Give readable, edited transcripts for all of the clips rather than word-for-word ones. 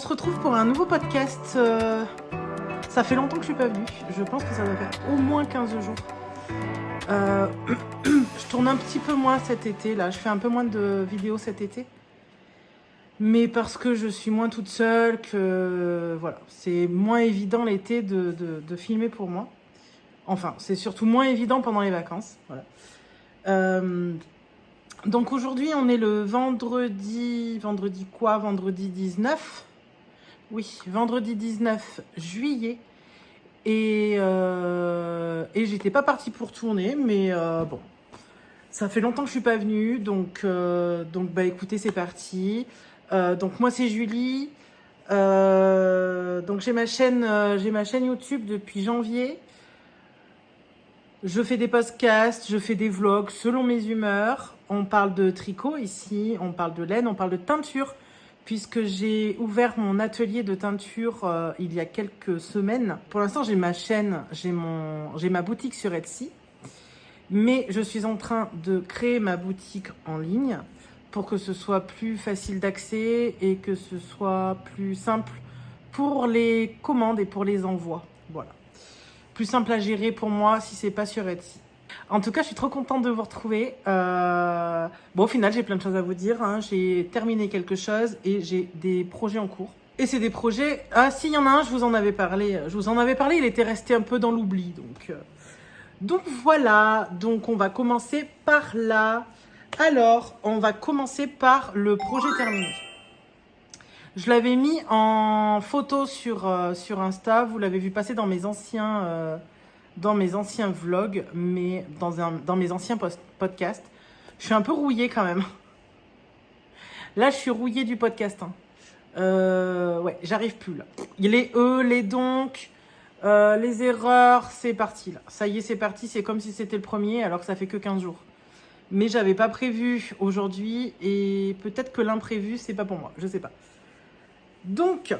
se retrouve pour un nouveau podcast. Ça fait longtemps que je suis pas venue. Je pense que ça doit faire au moins 15 jours. Je tourne un petit peu moins cet été. Là, je fais un peu moins de vidéos cet été. Mais parce que je suis moins toute seule, que voilà, c'est moins évident l'été de filmer pour moi. Enfin, c'est surtout moins évident pendant les vacances. Voilà. Donc aujourd'hui, on est le vendredi 19. Oui, vendredi 19 juillet. Et j'étais pas partie pour tourner, mais bon, ça fait longtemps que je suis pas venue, donc bah écoutez, c'est parti. Donc moi c'est Julie. Donc j'ai ma chaîne YouTube depuis janvier. Je fais des podcasts, je fais des vlogs selon mes humeurs. On parle de tricot ici, on parle de laine, on parle de teinture, puisque j'ai ouvert mon atelier de teinture il y a quelques semaines. Pour l'instant, j'ai ma chaîne, j'ai ma boutique sur Etsy, mais je suis en train de créer ma boutique en ligne pour que ce soit plus facile d'accès et que ce soit plus simple pour les commandes et pour les envois. Voilà. Plus simple à gérer pour moi si c'est pas sur Etsy. En tout cas, je suis trop contente de vous retrouver. Bon, au final, j'ai plein de choses à vous dire. Hein. J'ai terminé quelque chose et j'ai des projets en cours. Et c'est des projets... Ah, si, il y en a un, je vous en avais parlé. Il était resté un peu dans l'oubli. Donc voilà. Donc, on va commencer par là. Alors, on va commencer par le projet terminé. Je l'avais mis en photo sur Insta. Vous l'avez vu passer dans mes anciens vlogs, mais dans mes anciens podcasts. Je suis un peu rouillée quand même. Là, je suis rouillée du podcast. Hein. Ouais, j'arrive plus là. Les les donc, les erreurs, c'est parti là. Ça y est, c'est parti. C'est comme si c'était le premier, alors que ça fait que 15 jours. Mais j'avais pas prévu aujourd'hui et peut-être que l'imprévu, c'est pas pour moi. Je sais pas. Donc,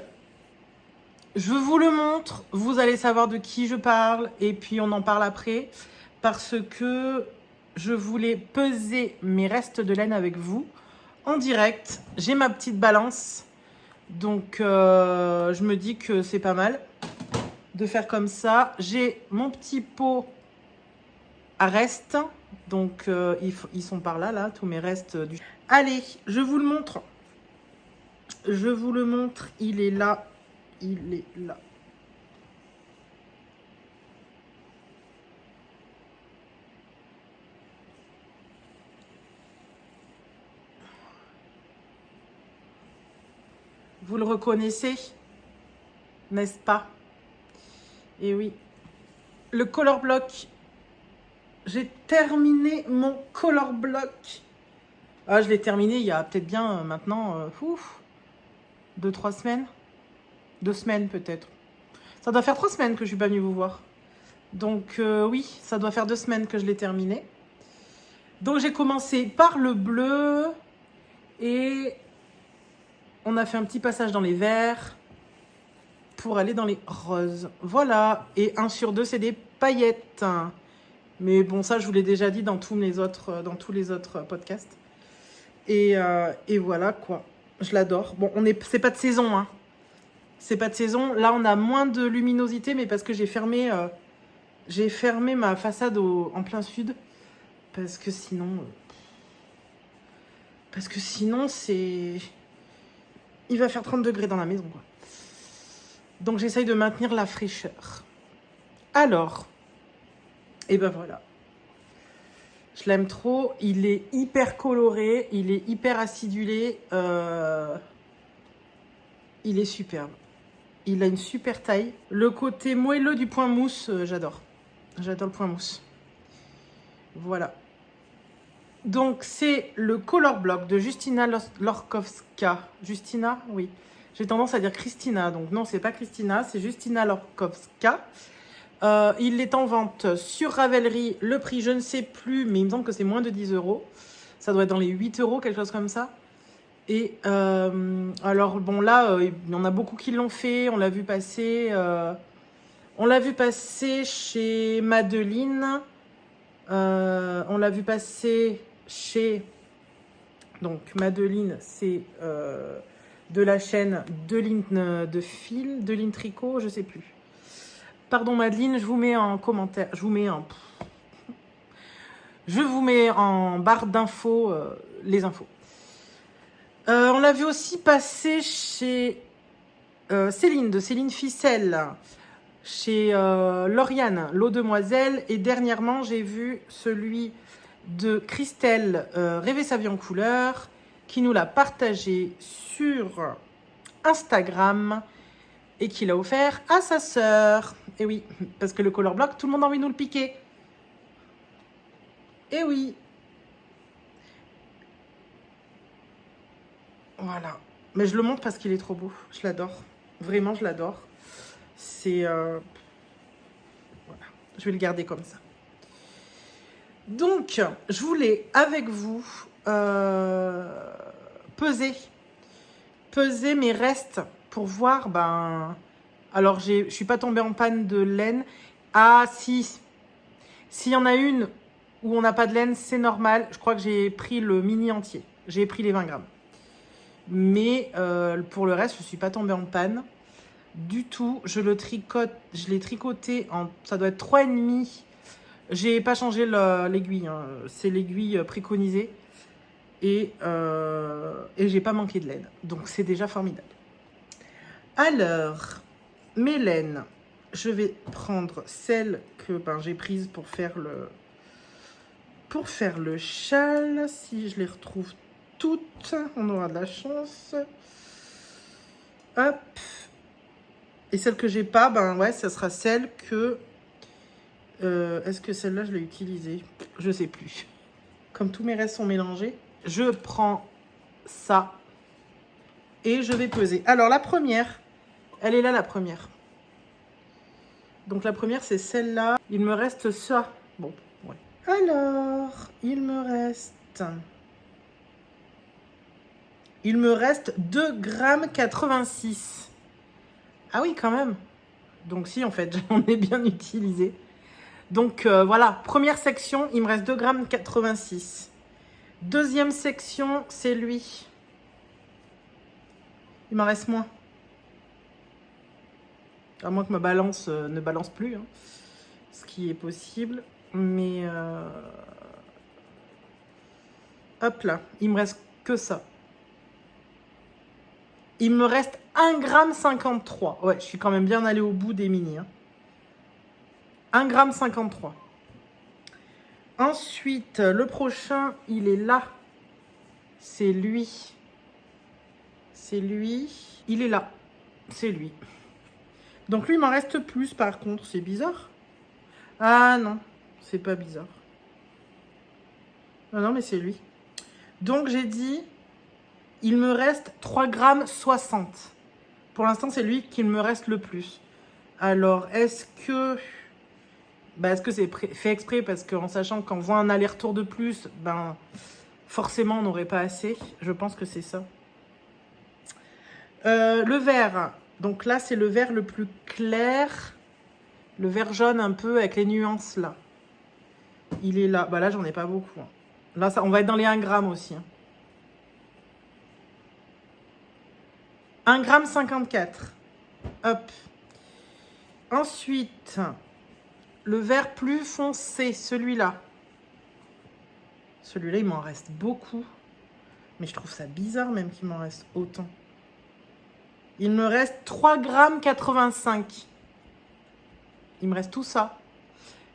je vous le montre, vous allez savoir de qui je parle et puis on en parle après parce que je voulais peser mes restes de laine avec vous en direct. J'ai ma petite balance, donc je me dis que c'est pas mal de faire comme ça. J'ai mon petit pot à restes, donc ils sont par là, tous mes restes. Allez, je vous le montre. Il est là. Il est là. Vous le reconnaissez, n'est-ce pas? Et oui. Le color block. J'ai terminé mon color block. Ah, je l'ai terminé il y a peut-être bien maintenant 2-3 semaines. 2 semaines peut-être. Ça doit faire 3 semaines que je suis pas venue vous voir. Donc oui, ça doit faire 2 semaines que je l'ai terminé. Donc j'ai commencé par le bleu et on a fait un petit passage dans les verts pour aller dans les roses. Voilà, et 1 sur 2 c'est des paillettes. Mais bon, ça je vous l'ai déjà dit dans tous les autres podcasts. Et voilà quoi, je l'adore. Bon, c'est pas de saison, hein. C'est pas de saison. Là, on a moins de luminosité, mais parce que j'ai fermé ma façade en plein sud. Parce que sinon, c'est... Il va faire 30 degrés dans la maison, quoi. Donc, j'essaye de maintenir la fraîcheur. Alors, et ben voilà. Je l'aime trop. Il est hyper coloré. Il est hyper acidulé. Il est superbe. Il a une super taille. Le côté moelleux du point mousse, j'adore. J'adore le point mousse. Voilà. Donc, c'est le Color Block de Justyna Lorkowska. Justyna, oui. J'ai tendance à dire Christina. Donc, non, c'est pas Christina, c'est Justyna Lorkowska. Il est en vente sur Ravelry. Le prix, je ne sais plus, mais il me semble que c'est moins de 10 €. Ça doit être dans les 8 €, quelque chose comme ça. Et alors, bon, là, il y en a beaucoup qui l'ont fait. On l'a vu passer chez Madeline. On l'a vu passer chez... Donc, Madeline, c'est de la chaîne de Line Tricot, je sais plus. Pardon Madeleine, je vous mets en commentaire, je vous mets en barre d'infos les infos. On l'a vu aussi passer chez Céline, de Céline Ficelle, chez Lauriane, L'eau demoiselle, et dernièrement j'ai vu celui de Christelle, Rêver sa vie en couleur, qui nous l'a partagé sur Instagram et qui l'a offert à sa sœur. Et oui, parce que le color block, tout le monde a envie de nous le piquer. Et oui. Voilà. Mais je le montre parce qu'il est trop beau. Je l'adore. Vraiment, je l'adore. C'est... voilà. Je vais le garder comme ça. Donc, je voulais, avec vous, peser mes restes pour voir, alors, je suis pas tombée en panne de laine. Ah, si. S'il y en a une où on n'a pas de laine, c'est normal. Je crois que j'ai pris le mini entier. J'ai pris les 20 grammes. Mais pour le reste, je suis pas tombée en panne du tout. Je l'ai tricoté en... Ça doit être 3,5. J'ai pas changé l'aiguille. Hein. C'est l'aiguille préconisée. Et j'ai pas manqué de laine. Donc, c'est déjà formidable. Alors, mes laines, je vais prendre celle que j'ai prise pour faire le châle. Si je les retrouve toutes, on aura de la chance. Hop. Et celle que j'ai pas, ouais, ça sera celle que... est-ce que celle-là, je l'ai utilisée? Je sais plus. Comme tous mes restes sont mélangés, je prends ça et je vais peser. Alors, la première, elle est là, la première. Donc, la première, c'est celle-là. Il me reste ça. Bon, ouais. Alors, il me reste 2,86 g. Ah oui, quand même. Donc, si, en fait, j'en ai bien utilisé. Donc, voilà. Première section, il me reste 2,86 g. Deuxième section, c'est lui. Il m'en reste moins. À moins que ma balance ne balance plus. Hein, ce qui est possible. Mais... hop là. Il me reste que ça. Il me reste 1,53 g. Ouais, je suis quand même bien allée au bout des mini. Hein. 1,53 g. Ensuite, le prochain, il est là. C'est lui. C'est lui. Il est là. C'est lui. Donc lui, il m'en reste plus par contre. C'est bizarre. Ah non, c'est pas bizarre. Non, non, mais c'est lui. Donc j'ai dit... Il me reste 3,60 g. Pour l'instant, c'est lui qu'il me reste le plus. Alors, est-ce que c'est fait exprès? Parce qu'en sachant qu'en voit un aller-retour de plus, forcément, on n'aurait pas assez. Je pense que c'est ça. Le vert. Donc là, c'est le vert le plus clair. Le vert jaune un peu avec les nuances là. Il est là. Là, j'en ai pas beaucoup. Hein. Là, ça, on va être dans les 1 gramme aussi. Hein. 1,54 g. Hop. Ensuite, le vert plus foncé, celui-là. Celui-là, il m'en reste beaucoup. Mais je trouve ça bizarre même qu'il m'en reste autant. Il me reste 3,85 g. Il me reste tout ça.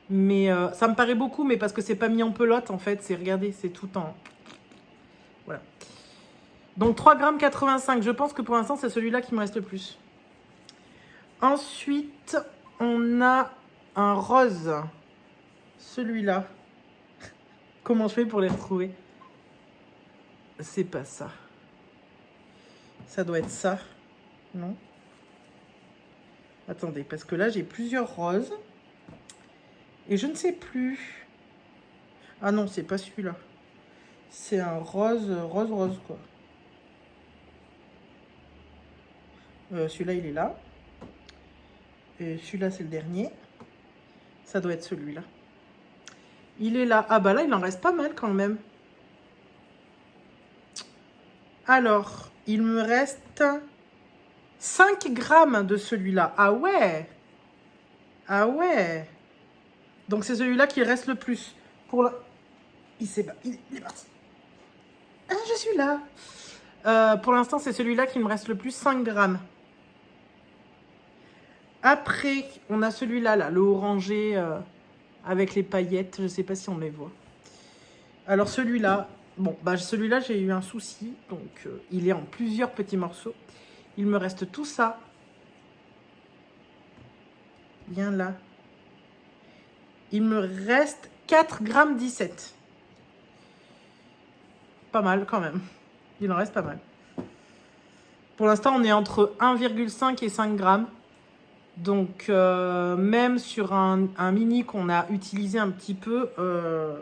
Mais ça me paraît beaucoup, mais parce que c'est pas mis en pelote, en fait. Regardez, c'est tout en... Voilà. Donc 3,85 g. Je pense que pour l'instant, c'est celui-là qui me reste le plus. Ensuite, on a un rose. Celui-là. Comment je fais pour les retrouver? C'est pas ça. Ça doit être ça. Non? Attendez, parce que là, j'ai plusieurs roses. Et je ne sais plus. Ah non, c'est pas celui-là. C'est un rose, quoi. Celui-là, il est là. Et celui-là, c'est le dernier. Ça doit être celui-là. Il est là. Ah là, il en reste pas mal quand même. Alors, il me reste 5 grammes de celui-là. Ah ouais. Ah ouais. Donc c'est celui-là qui reste le plus. Pour la... il est parti. Ah, je suis là. Pour l'instant, c'est celui-là qui me reste le plus, 5 grammes. Après, on a celui-là, là, le orangé avec les paillettes. Je ne sais pas si on les voit. Alors celui-là, bon, bah celui-là, j'ai eu un souci. Donc, il est en plusieurs petits morceaux. Il me reste tout ça. Bien là. Il me reste 4 grammes 17. Pas mal quand même. Il en reste pas mal. Pour l'instant, on est entre 1,5 et 5 grammes. Donc, même sur un mini qu'on a utilisé un petit peu,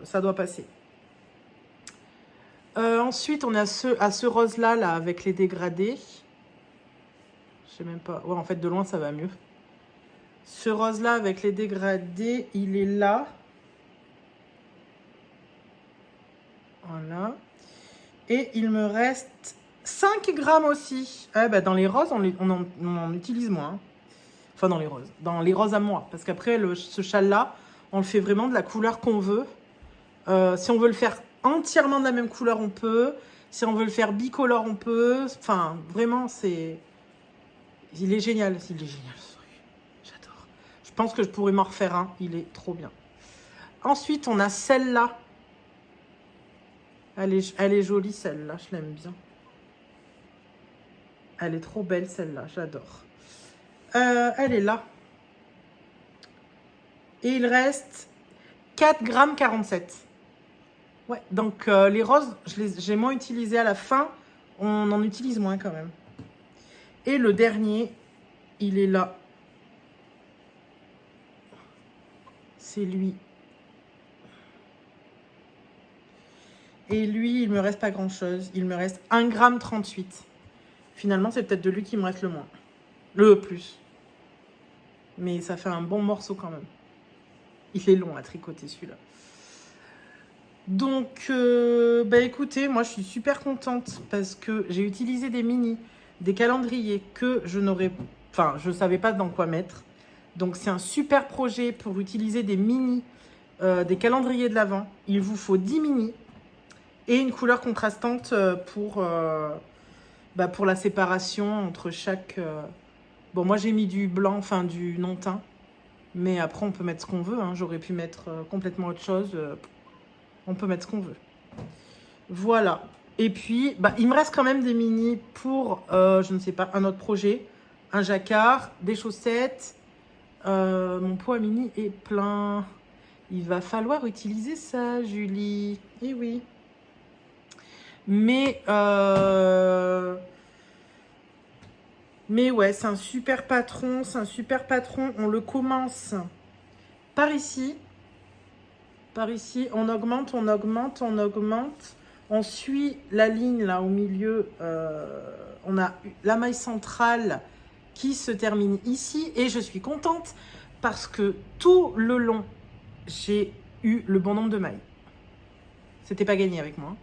ça doit passer. Ensuite, on a ce rose-là, là, avec les dégradés. Je sais même pas. Ouais, en fait, de loin, ça va mieux. Ce rose-là, avec les dégradés, il est là. Voilà. Et il me reste 5 grammes aussi. Ah, bah, dans les roses, on en utilise moins. Enfin, dans les roses. Dans les roses à moi. Parce qu'après, ce châle-là, on le fait vraiment de la couleur qu'on veut. Si on veut le faire entièrement de la même couleur, on peut. Si on veut le faire bicolore, on peut. Enfin, vraiment, c'est... Il est génial. Il est génial, ce truc. J'adore. Je pense que je pourrais m'en refaire un. Il est trop bien. Ensuite, on a celle-là. Elle est jolie, celle-là. Je l'aime bien. Elle est trop belle, celle-là. J'adore. Elle est là. Et il reste 4 grammes 47. Ouais, donc les roses, j'ai moins utilisé à la fin. On en utilise moins quand même. Et le dernier, il est là. C'est lui. Et lui, il me reste pas grand-chose. Il me reste 1 gramme 38. Finalement, c'est peut-être de lui qui me reste le moins. Le plus. Mais ça fait un bon morceau quand même. Il est long à tricoter celui-là. Donc, bah écoutez, moi je suis super contente parce que j'ai utilisé des mini, des calendriers que je n'aurais... Enfin, je ne savais pas dans quoi mettre. Donc c'est un super projet pour utiliser des mini, des calendriers de l'Avent. Il vous faut 10 mini et une couleur contrastante pour la séparation entre chaque... Bon, moi j'ai mis du blanc, enfin du non teint. Mais après, on peut mettre ce qu'on veut. Hein. J'aurais pu mettre complètement autre chose. On peut mettre ce qu'on veut. Voilà. Et puis, bah, il me reste quand même des mini pour, je ne sais pas, un autre projet. Un jacquard, des chaussettes. Mon pot à mini est plein. Il va falloir utiliser ça, Julie. Eh oui. Mais ouais, c'est un super patron. C'est un super patron. On le commence par ici. Par ici, on augmente, on augmente, on augmente. On suit la ligne là au milieu. On a la maille centrale qui se termine ici. Et je suis contente parce que tout le long, j'ai eu le bon nombre de mailles. C'était pas gagné avec moi.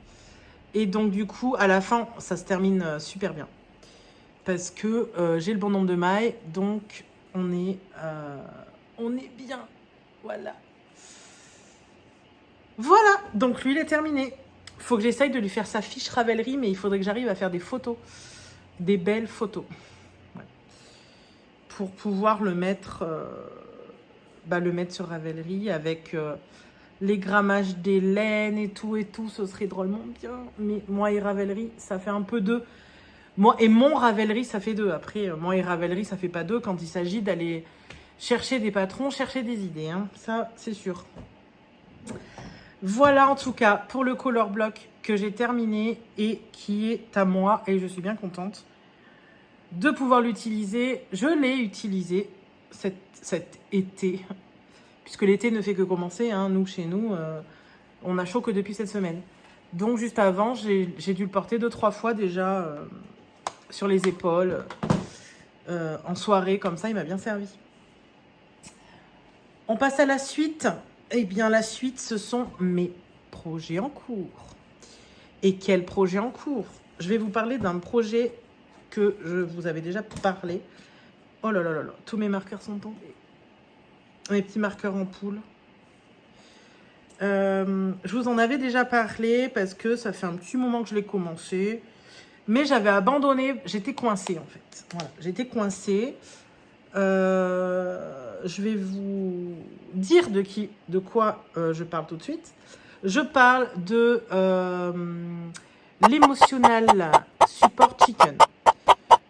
Et donc du coup, à la fin, ça se termine super bien. Parce que j'ai le bon nombre de mailles. Donc on est bien. Voilà. Voilà, donc lui il est terminé. Faut que j'essaye de lui faire sa fiche Ravelry, mais il faudrait que j'arrive à faire des photos, des belles photos, ouais. Pour pouvoir le mettre sur Ravelry avec les grammages des laines et tout, ce serait drôlement bien. Mais moi et Ravelry, ça fait un peu deux. Moi et mon Ravelry, ça fait deux. Après, moi et Ravelry, ça fait pas deux quand il s'agit d'aller chercher des patrons, chercher des idées, hein. Ça, c'est sûr. Voilà en tout cas pour le color block que j'ai terminé et qui est à moi et je suis bien contente de pouvoir l'utiliser. Je l'ai utilisé cet été, puisque l'été ne fait que commencer, hein. Nous, chez nous, on a chaud que depuis cette semaine. Donc juste avant, j'ai dû le porter 2-3 fois déjà sur les épaules, en soirée comme ça, il m'a bien servi. On passe à la suite. Eh bien, la suite, ce sont mes projets en cours. Et quel projet en cours? je vais vous parler d'un projet que je vous avais déjà parlé. Oh là là là là, tous mes marqueurs sont tombés. Mes petits marqueurs en poule. Je vous en avais déjà parlé parce que ça fait un petit moment que je l'ai commencé. Mais j'avais abandonné, j'étais coincée en fait. Voilà, j'étais coincée. Je vais vous dire de quoi je parle tout de suite. Je parle de l'Emotional Support Chicken.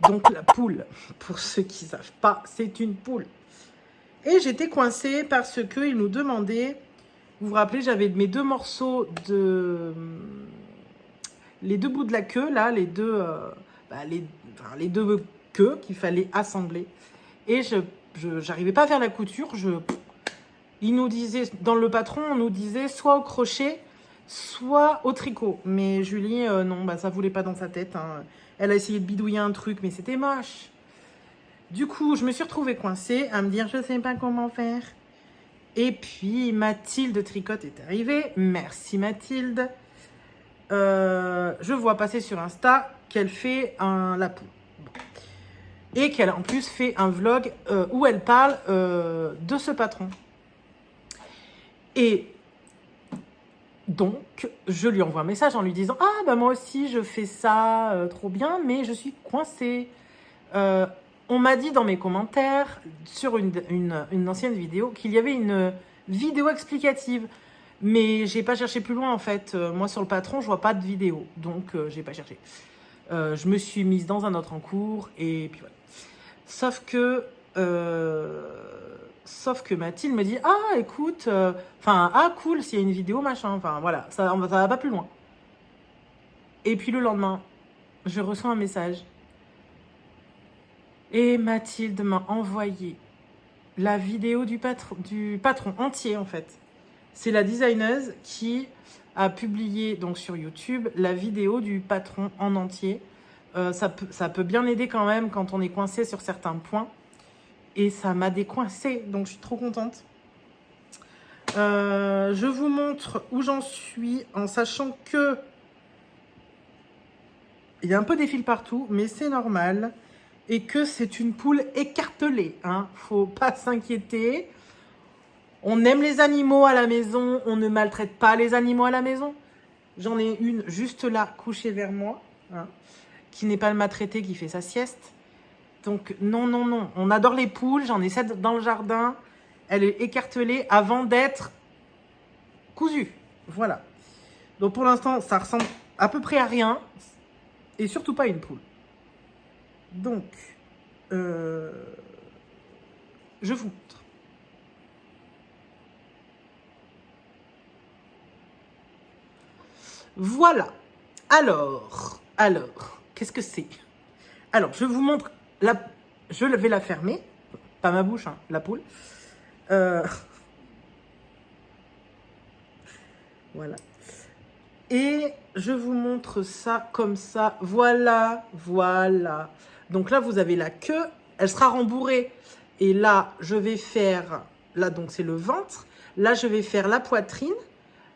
Donc la poule, pour ceux qui ne savent pas, c'est une poule. Et j'étais coincée parce qu'ils nous demandaient, vous vous rappelez, j'avais mes deux morceaux de... les deux bouts de la queue, là, les deux queues qu'il fallait assembler. Et je n'arrivais pas à faire la couture. Il nous disait, dans le patron, on nous disait soit au crochet, soit au tricot. Mais Julie, non, ça ne voulait pas dans sa tête. Hein. Elle a essayé de bidouiller un truc, mais c'était moche. Du coup, je me suis retrouvée coincée à me dire, je ne sais pas comment faire. Et puis, Mathilde Tricotte est arrivée. Merci Mathilde. Je vois passer sur Insta qu'elle fait la poule. Bon. Et qu'elle a en plus fait un vlog où elle parle de ce patron. Et donc, je lui envoie un message en lui disant « Ah, bah moi aussi, je fais ça trop bien, mais je suis coincée. On m'a dit dans mes commentaires, sur une ancienne vidéo, qu'il y avait une vidéo explicative. Mais j'ai pas cherché plus loin, en fait. Moi, sur le patron, je vois pas de vidéo. Donc, j'ai pas cherché. Je me suis mise dans un autre en cours, et puis voilà. Sauf que Mathilde me dit « Ah, écoute, cool, s'il y a une vidéo, machin. » Enfin, voilà, ça va pas plus loin. Et puis le lendemain, je reçois un message. Et Mathilde m'a envoyé la vidéo du patron entier, en fait. C'est la designeuse qui a publié donc sur YouTube la vidéo du patron en entier. Ça peut bien aider quand même quand on est coincé sur certains points. Et ça m'a décoincée, donc je suis trop contente. Je vous montre où j'en suis en sachant que il y a un peu des fils partout, mais c'est normal. Et que c'est une poule écartelée. Hein. Faut pas s'inquiéter. On aime les animaux à la maison. On ne maltraite pas les animaux à la maison. J'en ai une juste là, couchée vers moi. Hein, qui n'est pas le maltraité, qui fait sa sieste. Donc, non, non, non. On adore les poules. J'en ai 7 dans le jardin. Elle est écartelée avant d'être cousue. Voilà. Donc, pour l'instant, ça ressemble à peu près à rien. Et surtout pas une poule. Donc, je vous montre. Voilà. Alors, qu'est-ce que c'est? Alors, je vous montre. Je vais la fermer. Pas ma bouche, hein, la poule. Voilà. Et je vous montre ça comme ça. Voilà, voilà. Donc là, vous avez la queue. Elle sera rembourrée. Et là, je vais faire... Là, donc, c'est le ventre. Là, je vais faire la poitrine.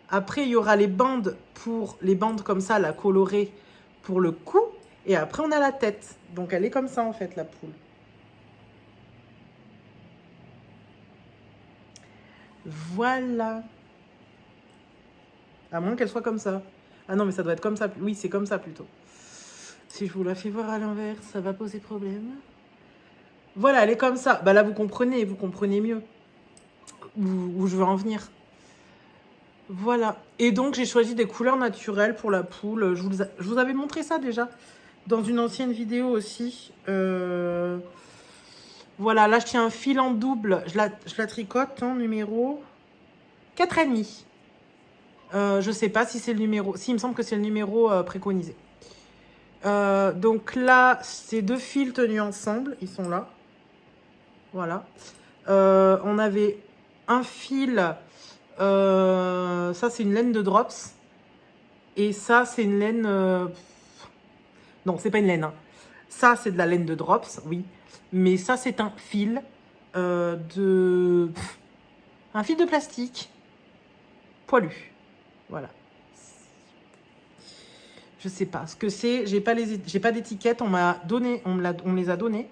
Après, il y aura les bandes comme ça, la colorée pour le cou. Et après, on a la tête. Donc, elle est comme ça, en fait, la poule. Voilà. À moins qu'elle soit comme ça. Ah non, mais ça doit être comme ça. Oui, c'est comme ça, plutôt. Si je vous la fais voir à l'envers, ça va poser problème. Voilà, elle est comme ça. Bah là, vous comprenez mieux où je veux en venir. Voilà. Et donc, j'ai choisi des couleurs naturelles pour la poule. Je vous avais montré ça déjà dans une ancienne vidéo aussi. Voilà, là, je tiens un fil en double. Je la tricote, hein, numéro 4,5. Je sais pas si c'est le numéro... Si, il me semble que c'est le numéro préconisé. Donc là, ces deux fils tenus ensemble, ils sont là. Voilà. On avait un fil... ça, c'est une laine de Drops. Et ça, c'est une laine... Non, c'est pas une laine. Hein. Ça, c'est de la laine de Drops, oui. Mais ça, c'est un fil un fil de plastique poilu. Voilà. Je sais pas ce que c'est. J'ai pas d'étiquette. On me les a donnés.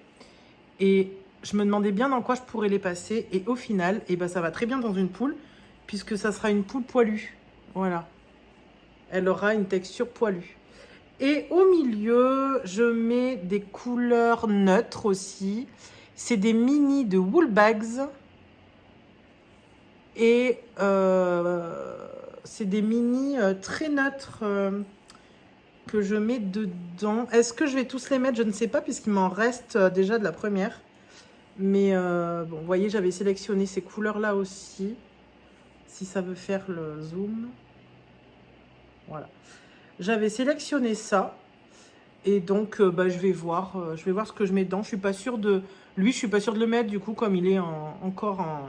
Et je me demandais bien dans quoi je pourrais les passer. Et au final, eh ben, ça va très bien dans une poule, puisque ça sera une poule poilue. Voilà. Elle aura une texture poilue. Et au milieu, je mets des couleurs neutres aussi. C'est des mini de Woolbags. Et c'est des mini très neutres que je mets dedans. Est-ce que je vais tous les mettre? Je ne sais pas, puisqu'il m'en reste déjà de la première. Mais bon, vous voyez, j'avais sélectionné ces couleurs-là aussi. Si ça veut faire le zoom. Voilà. J'avais sélectionné ça. Et donc, bah, je vais voir ce que je mets dedans. Je suis pas sûre de... Lui, je suis pas sûre de le mettre, du coup, comme il est encore en...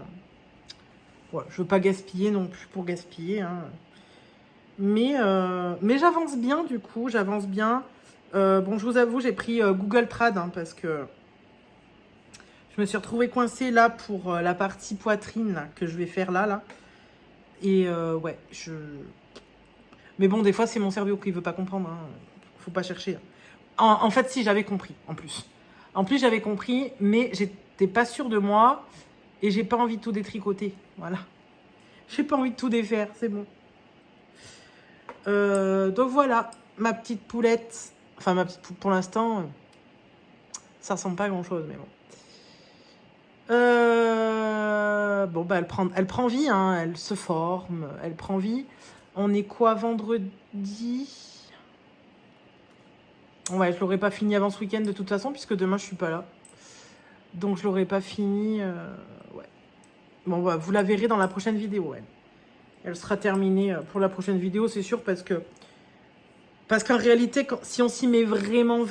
Ouais, je veux pas gaspiller non plus pour gaspiller. Hein. Mais j'avance bien, du coup. J'avance bien. Bon, je vous avoue, j'ai pris Google Trad, hein, parce que je me suis retrouvée coincée là pour la partie poitrine là, que je vais faire là. Et ouais, Mais bon, des fois, c'est mon cerveau qui veut pas comprendre. Hein. Faut pas chercher. En fait, si, j'avais compris, en plus. En plus, j'avais compris, mais j'étais pas sûre de moi. Et j'ai pas envie de tout détricoter. Voilà. J'ai pas envie de tout défaire, c'est bon. Donc voilà, ma petite poulette. Enfin, ma petite poule, pour l'instant, ça ressemble pas à grand-chose, mais bon. Bon, bah, elle prend vie, hein. Elle se forme, elle prend vie. On est quoi, vendredi? Ouais, je l'aurais pas fini avant ce week-end de toute façon, puisque demain, je suis pas là. Donc, je l'aurais pas fini. Ouais. Bon, bah, vous la verrez dans la prochaine vidéo, elle. Elle sera terminée pour la prochaine vidéo, c'est sûr, parce qu'en réalité, si on s'y met vraiment,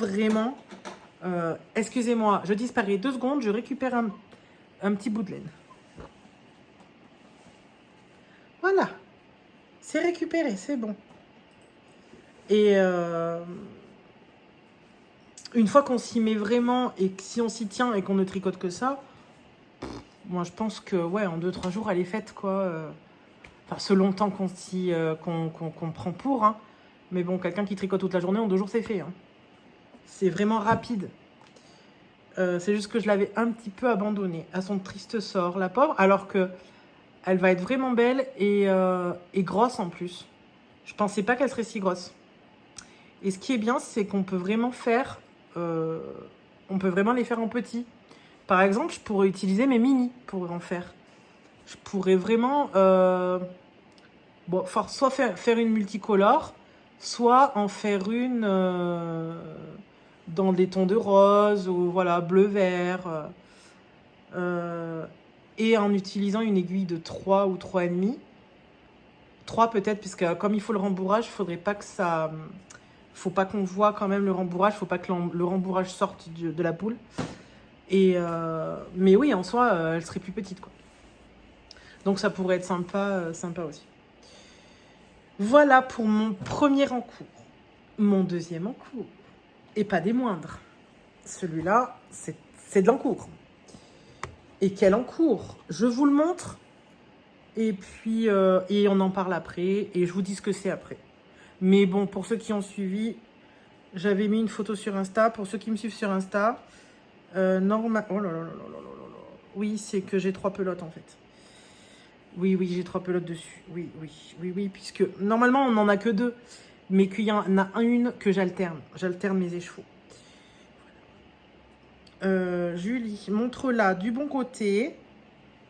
excusez-moi, je disparais 2 secondes, je récupère un petit bout de laine. Voilà. C'est récupéré, c'est bon. Et une fois qu'on s'y met vraiment, et que si on s'y tient et qu'on ne tricote que ça, moi je pense que, ouais, en 2-3 jours, elle est faite, quoi. Enfin, selon le temps qu'on prend pour, hein. Mais bon, quelqu'un qui tricote toute la journée, en 2 jours, c'est fait. Hein. C'est vraiment rapide. C'est juste que je l'avais un petit peu abandonnée à son triste sort, la pauvre, alors que elle va être vraiment belle et grosse en plus. Je pensais pas qu'elle serait si grosse. Et ce qui est bien, c'est qu'on peut vraiment faire... on peut vraiment les faire en petit. Par exemple, je pourrais utiliser mes mini pour en faire. Je pourrais vraiment... bon, soit faire une multicolore, soit en faire une dans des tons de rose ou voilà, bleu-vert. Et en utilisant une aiguille de 3 ou 3,5. 3 peut-être, puisque comme il faut le rembourrage, il faudrait pas que ça... Faut pas qu'on voit quand même le rembourrage, faut pas que le rembourrage sorte de la poule. Et mais oui, en soi, elle serait plus petite, quoi. Donc ça pourrait être sympa aussi. Voilà pour mon premier en cours. Mon deuxième en cours. Et pas des moindres. Celui-là, c'est de l'encours. Et quel encours? Je vous le montre. Et puis, et on en parle après. Et je vous dis ce que c'est après. Mais bon, pour ceux qui ont suivi, j'avais mis une photo sur Insta. Pour ceux qui me suivent sur Insta, oh là là là là là là. Oui, c'est que j'ai 3 pelotes en fait. Oui, j'ai 3 pelotes dessus. Oui, puisque normalement on n'en a que 2. Mais qu'il y en a une que j'alterne. J'alterne mes écheveaux. Julie, montre-la du bon côté.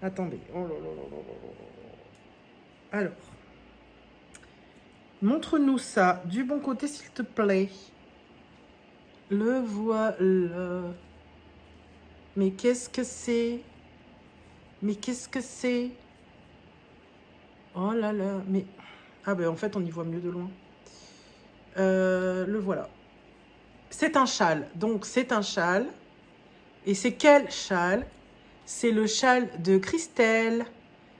Attendez. Oh là là là là là. Alors. Montre-nous ça du bon côté, s'il te plaît. Le voilà. Mais qu'est-ce que c'est? Mais qu'est-ce que c'est? Oh là là. Mais... Ah ben en fait, on y voit mieux de loin. Le voilà. C'est un châle. Donc, c'est un châle. Et c'est quel châle? C'est le châle de Christelle.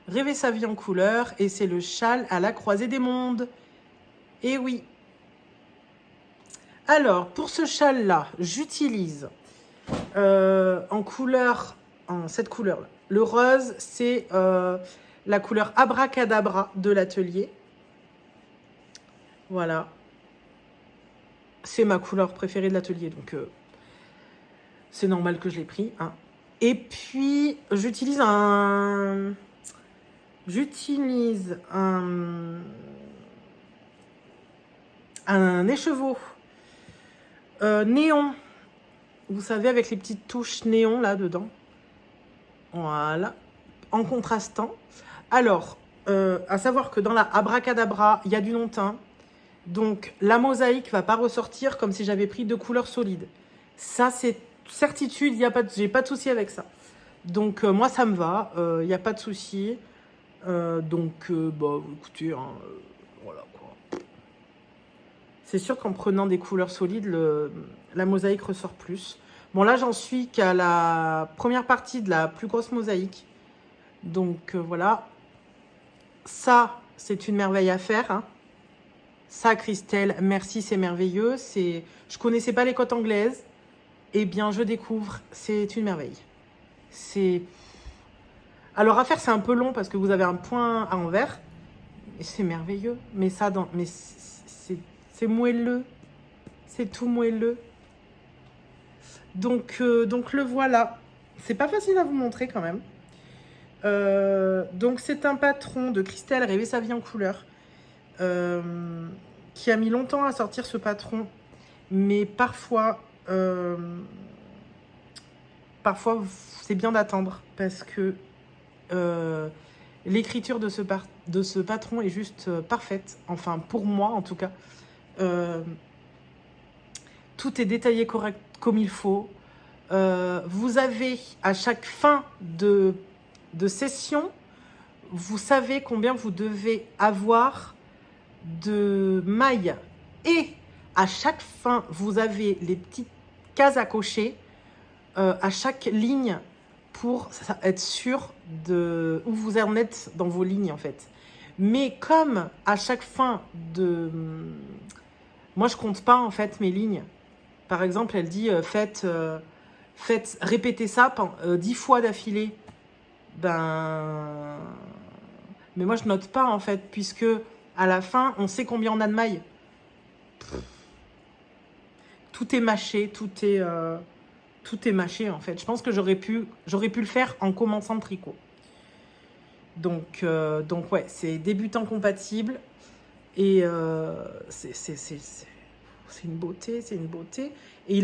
Rêver sa vie en couleur. Et c'est le châle à la croisée des mondes. Et oui. Alors, pour ce châle-là, j'utilise en couleur, en cette couleur-là. Le rose, c'est la couleur Abracadabra de l'atelier. Voilà. c'est ma couleur préférée de l'atelier, donc c'est normal que je l'ai pris. Hein. Et puis, j'utilise un écheveau néon. Vous savez, avec les petites touches néon là dedans. Voilà. En contrastant. Alors, à savoir que dans la Abracadabra, il y a du non-teint. Donc, la mosaïque va pas ressortir comme si j'avais pris 2 couleurs solides. Ça, c'est certitude, j'ai pas de souci avec ça. Donc, moi, ça me va. Il n'y a pas de souci. Donc, bah, écoutez, hein, voilà quoi. C'est sûr qu'en prenant des couleurs solides, la mosaïque ressort plus. Bon, là, j'en suis qu'à la première partie de la plus grosse mosaïque. Donc, voilà. Ça, c'est une merveille à faire. Hein. Ça, Christelle, merci, c'est merveilleux. Je connaissais pas les cotes anglaises. Eh bien, je découvre, c'est une merveille. Alors, à faire, c'est un peu long parce que vous avez un point à envers. Et c'est merveilleux. Mais ça, c'est moelleux. C'est tout moelleux. Donc le voilà. C'est pas facile à vous montrer quand même. Donc, c'est un patron de Christelle Rêver sa vie en couleur. Qui a mis longtemps à sortir ce patron. Mais parfois c'est bien d'attendre parce que l'écriture de ce patron est juste parfaite. Enfin, pour moi, en tout cas. Tout est détaillé correct comme il faut. Vous avez, à chaque fin de session, vous savez combien vous devez avoir de mailles. Et à chaque fin, vous avez les petites cases à cocher à chaque ligne pour être sûr de où vous en êtes dans vos lignes en fait. Mais comme à chaque fin de... Moi, je compte pas en fait mes lignes. Par exemple, elle dit faites répéter ça 10 fois d'affilée. Ben... Mais moi, je note pas en fait, puisque à la fin, on sait combien on a de mailles. Tout est mâché, tout est mâché en fait. Je pense que j'aurais pu le faire en commençant le tricot. Donc ouais, c'est débutant compatible et c'est une beauté, c'est une beauté. Et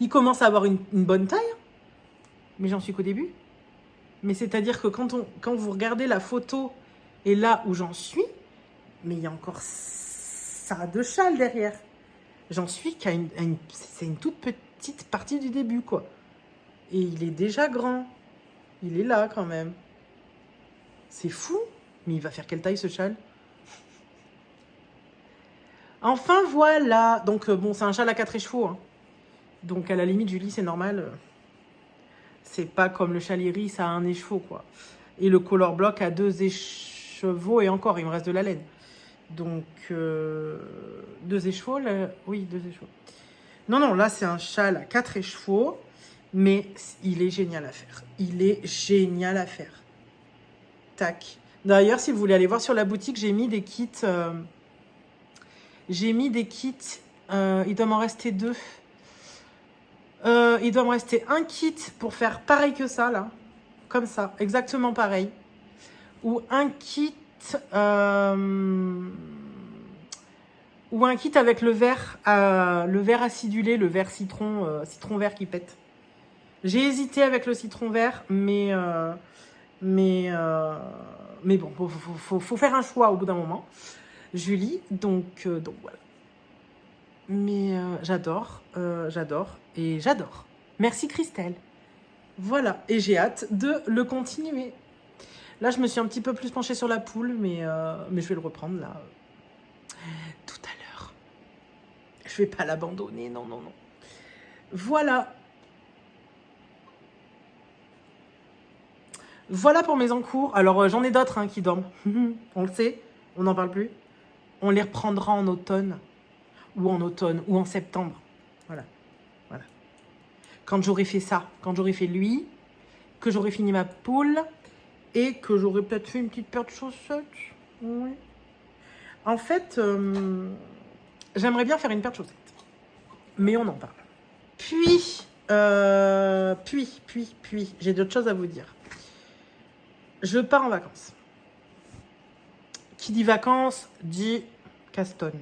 il commence à avoir une bonne taille, mais j'en suis qu'au début. Mais c'est-à-dire que quand vous regardez la photo et là où j'en suis, mais il y a encore ça de châle derrière. J'en suis qu'à c'est une toute petite partie du début, quoi. Et il est déjà grand. Il est là, quand même. C'est fou. Mais il va faire quelle taille, ce châle? Enfin, voilà. Donc, bon, c'est un châle à 4 écheveaux. Hein. Donc, à la limite, Julie, c'est normal. C'est pas comme le châle iris à 1 écheveau, quoi. Et le color block à 2 écheveaux et encore, il me reste de la laine. Donc, 2 écheveaux, là... Oui, 2 écheveaux. Non, là, c'est un châle à 4 écheveaux, mais il est génial à faire. Il est génial à faire. Tac. D'ailleurs, si vous voulez aller voir sur la boutique, j'ai mis des kits. Il doit m'en rester 2. Il doit me rester un kit pour faire pareil que ça, là. Comme ça, exactement pareil. Ou un kit... ou un kit avec le vert acidulé, le vert citron vert qui pète. J'ai hésité avec le citron vert, mais bon, faut faire un choix au bout d'un moment. Julie, donc voilà. Mais j'adore. Et j'adore. Merci Christelle. Voilà, et j'ai hâte de le continuer. Là, je me suis un petit peu plus penchée sur la poule, mais je vais le reprendre là. Tout à l'heure. Je vais pas l'abandonner, non. Voilà. Voilà pour mes encours. Alors, j'en ai d'autres qui dorment. On le sait, on n'en parle plus. On les reprendra en automne. Ou en septembre. Voilà. Quand j'aurai fait ça, quand j'aurai fait lui, que j'aurai fini ma poule et que j'aurai peut-être fait une petite paire de chaussettes. Oui. En fait, j'aimerais bien faire une paire de chaussettes. mais on en parle. Puis, j'ai d'autres choses à vous dire. Je pars en vacances. Qui dit vacances, dit Caston.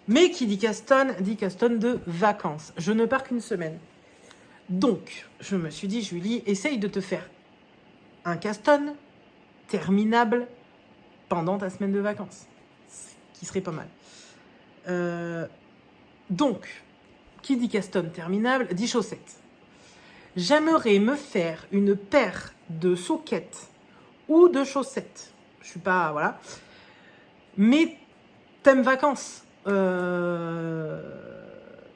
Mais qui dit Caston de vacances. Je ne pars qu'une semaine. Donc, je me suis dit, Julie, essaye de te faire un Caston terminable pendant ta semaine de vacances. Ce qui serait pas mal. Donc, qui dit Caston terminable, dit chaussettes. J'aimerais me faire une paire de soquettes ou de chaussettes. Je suis pas, voilà. Mais thème vacances.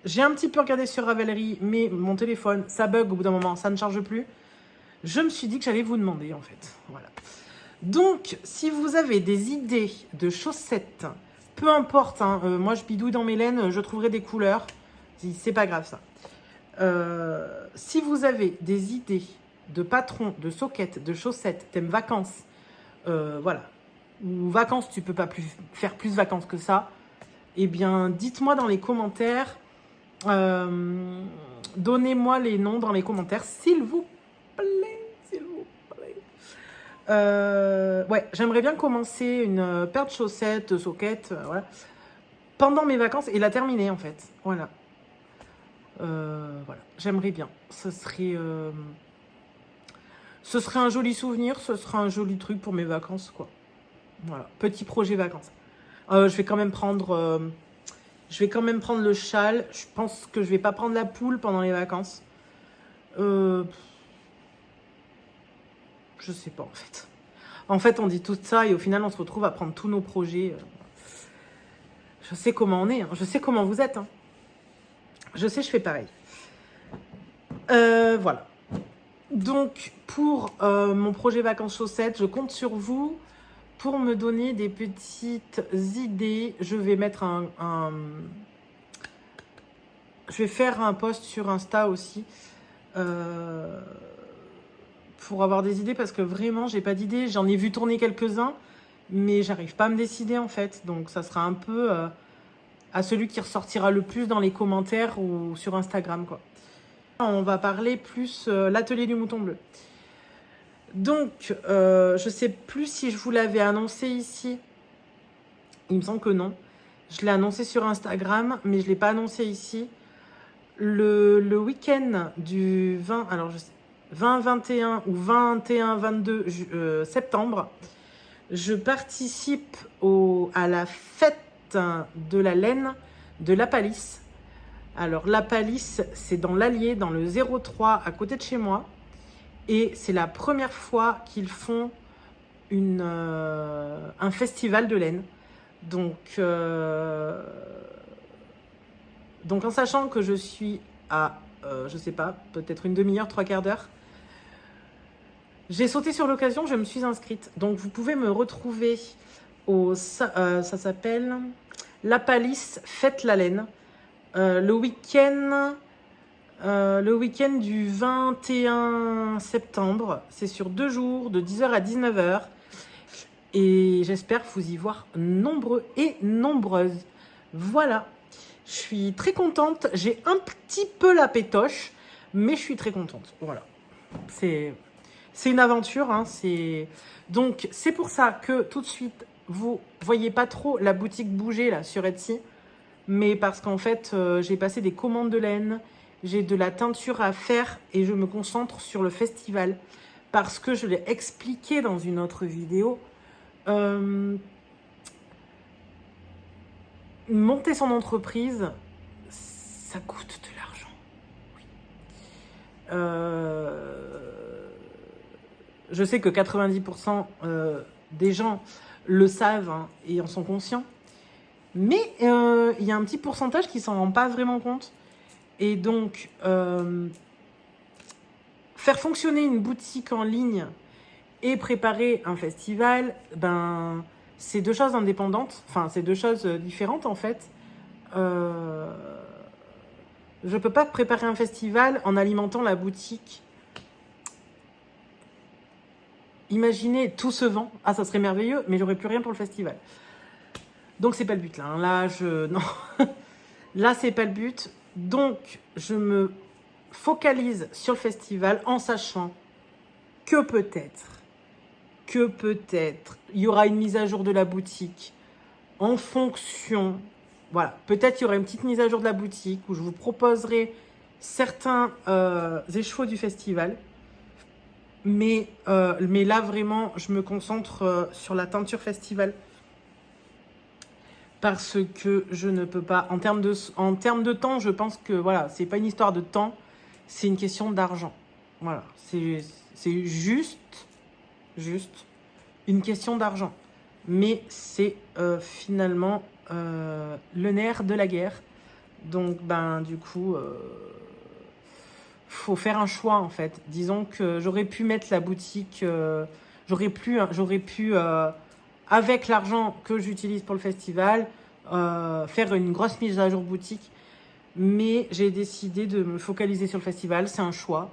J'ai un petit peu regardé sur Ravelry, mais mon téléphone, ça bug au bout d'un moment, ça ne charge plus. Je me suis dit que j'allais vous demander, en fait. Voilà. Donc, si vous avez des idées de chaussettes, peu importe, hein, moi je bidouille dans mes laines, je trouverai des couleurs. C'est pas grave, ça. Si vous avez des idées de patrons, de soquettes, de chaussettes, thème vacances, voilà, ou vacances, tu peux pas faire plus vacances que ça, eh bien, dites-moi dans les commentaires, donnez-moi les noms dans les commentaires, s'il vous plaît, s'il vous plaît. Ouais, j'aimerais bien commencer une paire de chaussettes, de soquettes, voilà, pendant mes vacances et la terminer, en fait, voilà. Voilà, j'aimerais bien. Ce serait un joli souvenir, ce serait un joli truc pour mes vacances, quoi. Voilà, petit projet vacances. Je vais quand même prendre le châle. Je pense que je vais pas prendre la poule pendant les vacances. Je sais pas, en fait. En fait, on dit tout ça et au final, on se retrouve à prendre tous nos projets. Je sais comment on est, hein. Je sais comment vous êtes, hein. Je sais, je fais pareil. Voilà. Donc, pour mon projet vacances chaussettes, je compte sur vous pour me donner des petites idées. Je vais mettre je vais faire un post sur Insta aussi pour avoir des idées parce que vraiment, j'ai pas d'idées. J'en ai vu tourner quelques-uns, mais j'arrive pas à me décider en fait. Donc, ça sera un peu à celui qui ressortira le plus dans les commentaires ou sur Instagram, quoi. On va parler plus l'atelier du mouton bleu. Donc, je sais plus si je vous l'avais annoncé ici. Il me semble que non. Je l'ai annoncé sur Instagram, mais je ne l'ai pas annoncé ici. Le week-end du 20, alors je sais, 20-21 ou 21-22 septembre, je participe à la fête de la laine de La Palisse. Alors, La Palisse, c'est dans l'Allier, dans le 03, à côté de chez moi. Et c'est la première fois qu'ils font un festival de laine. Donc, en sachant que je suis à, je sais pas, peut-être une demi-heure, 3/4 d'heure, j'ai sauté sur l'occasion, je me suis inscrite. Donc, vous pouvez me retrouver ça s'appelle La Palisse Fête la Laine. Le week-end du 21 septembre, c'est sur 2 jours, de 10h à 19h. Et j'espère vous y voir nombreux et nombreuses. Voilà, je suis très contente. J'ai un petit peu la pétoche, mais je suis très contente. Voilà, c'est une aventure, hein. Donc, c'est pour ça que tout de suite, vous voyez pas trop la boutique bouger là sur Etsy. Mais parce qu'en fait, j'ai passé des commandes de laine, j'ai de la teinture à faire et je me concentre sur le festival. Parce que je l'ai expliqué dans une autre vidéo, monter son entreprise, ça coûte de l'argent. Oui. Je sais que 90% des gens le savent, hein, et en sont conscients. Mais il y a un petit pourcentage qui s'en rend pas vraiment compte. Et donc, faire fonctionner une boutique en ligne et préparer un festival, ben, c'est 2 choses indépendantes. Enfin, c'est 2 choses différentes, en fait. Je peux pas préparer un festival en alimentant la boutique. Imaginez, tout se vend. Ah, ça serait merveilleux, mais j'aurais plus rien pour le festival. Donc, c'est pas le but, là. Hein. Là, non. Là, c'est pas le but. Donc, je me focalise sur le festival en sachant que peut-être, il y aura une mise à jour de la boutique en fonction. Voilà, peut-être il y aura une petite mise à jour de la boutique où je vous proposerai certains échevaux du festival. Mais là, vraiment, je me concentre sur la teinture festival. Parce que je ne peux pas, en termes de temps, je pense que voilà, c'est pas une histoire de temps, c'est une question d'argent. Voilà, c'est juste une question d'argent. Mais c'est finalement le nerf de la guerre. Donc, ben, du coup, faut faire un choix en fait. Disons que j'aurais pu mettre la boutique, j'aurais pu, avec l'argent que j'utilise pour le festival, faire une grosse mise à jour boutique. Mais j'ai décidé de me focaliser sur le festival. C'est un choix.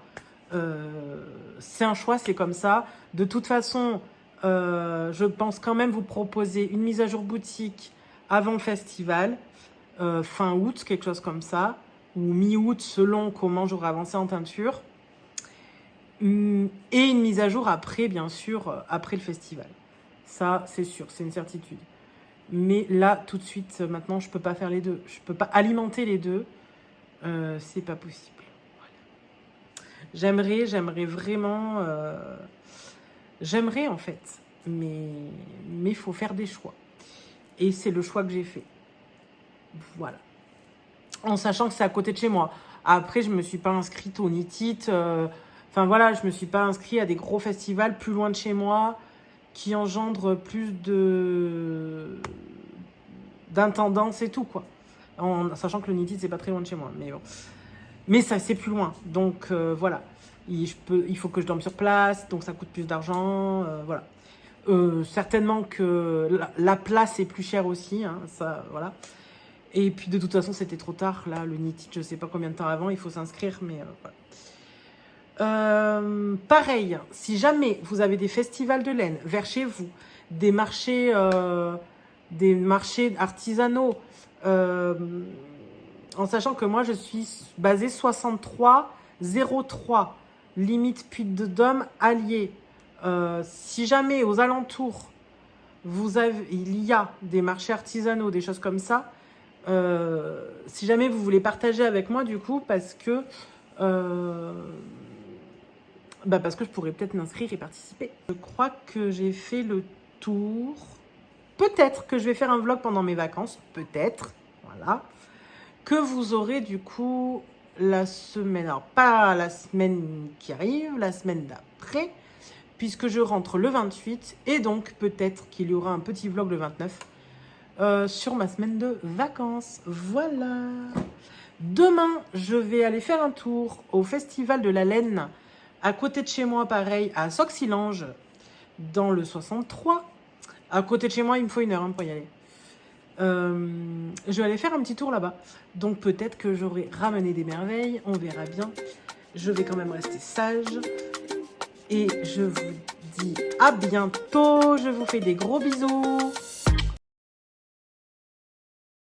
C'est comme ça. De toute façon, je pense quand même vous proposer une mise à jour boutique avant le festival, fin août, quelque chose comme ça, ou mi-août selon comment j'aurai avancé en teinture. Et une mise à jour après, bien sûr, après le festival. Ça, c'est sûr, c'est une certitude. Mais là, tout de suite, maintenant, je peux pas faire les deux. Je peux pas alimenter les deux. C'est pas possible. Voilà. J'aimerais vraiment... J'aimerais, en fait. Mais il faut faire des choix. Et c'est le choix que j'ai fait. Voilà. En sachant que c'est à côté de chez moi. Après, je me suis pas inscrite au Knit-It. Enfin, voilà, je me suis pas inscrite à des gros festivals plus loin de chez moi qui engendrent plus d'intendance et tout, quoi. En sachant que le Knit-It, c'est pas très loin de chez moi. Mais bon. Mais ça, c'est plus loin. Donc, voilà. Il faut que je dorme sur place. Donc, ça coûte plus d'argent. Voilà. Certainement que la place est plus chère aussi. Hein, ça, voilà. Et puis, de toute façon, c'était trop tard. Là, le Knit-It, je sais pas combien de temps avant. Il faut s'inscrire. Mais voilà. Pareil, si jamais vous avez des festivals de laine vers chez vous, des marchés artisanaux, en sachant que moi je suis basée 6303 limite Puy-de-Dôme Allier. Si jamais aux alentours il y a des marchés artisanaux, des choses comme ça, si jamais vous voulez partager avec moi du coup, parce que je pourrais peut-être m'inscrire et participer. Je crois que j'ai fait le tour. Peut-être que je vais faire un vlog pendant mes vacances. Peut-être. Voilà. Que vous aurez du coup la semaine. Alors, pas la semaine qui arrive, la semaine d'après. Puisque je rentre le 28. Et donc, peut-être qu'il y aura un petit vlog le 29. Sur ma semaine de vacances. Voilà. Demain, je vais aller faire un tour au Festival de la Laine. À côté de chez moi, pareil, à Soxylange, dans le 63. À côté de chez moi, il me faut 1 heure pour y aller. Je vais aller faire un petit tour là-bas. Donc peut-être que j'aurai ramené des merveilles. On verra bien. Je vais quand même rester sage. Et je vous dis à bientôt. Je vous fais des gros bisous.